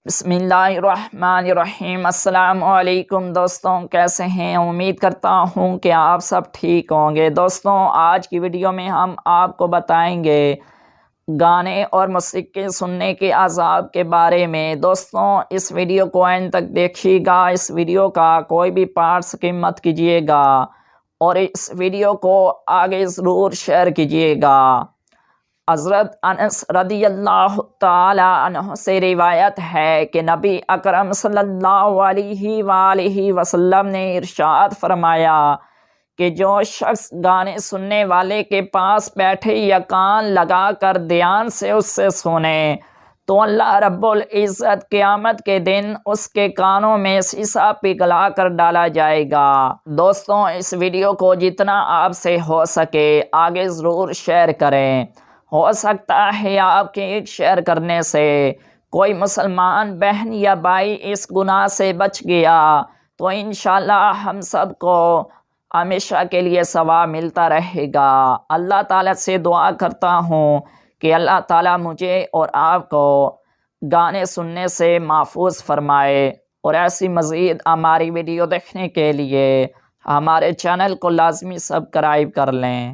बिस्मिल्लाहिर्रहमानिर्रहीम। अस्सलाम वालेकुम दोस्तों, कैसे हैं? उम्मीद करता हूँ कि आप सब ठीक होंगे। दोस्तों, आज की वीडियो में हम आपको बताएंगे गाने और मौसीकी सुनने के आज़ाब के बारे में। दोस्तों, इस वीडियो को एंड तक देखिएगा। इस वीडियो का कोई भी पार्ट स्किप मत कीजिएगा और इस वीडियो को आगे ज़रूर शेयर कीजिएगा। हज़रत अनस रदियल्लाहु ताला अन्हु से रिवायत है कि नबी अकरम सल्लल्लाहु अलैहि वसल्लम ने इरशाद फरमाया कि जो शख्स गाने सुनने वाले के पास बैठे या कान लगा कर ध्यान से उससे सुने तो अल्लाह रब्बुल इज़्ज़त क़यामत के दिन उसके कानों में शीशा पिघला कर डाला जाएगा। दोस्तों, इस वीडियो को जितना आपसे हो सके आगे ज़रूर शेयर करें। हो सकता है आपके एक शेयर करने से कोई मुसलमान बहन या भाई इस गुनाह से बच गया तो इंशाअल्लाह हम सबको हमेशा के लिए सवाब मिलता रहेगा। अल्लाह ताला से दुआ करता हूँ कि अल्लाह ताला मुझे और आपको गाने सुनने से महफूज फरमाए। और ऐसी मज़ीद हमारी वीडियो देखने के लिए हमारे चैनल को लाजमी सब्सक्राइब कर लें।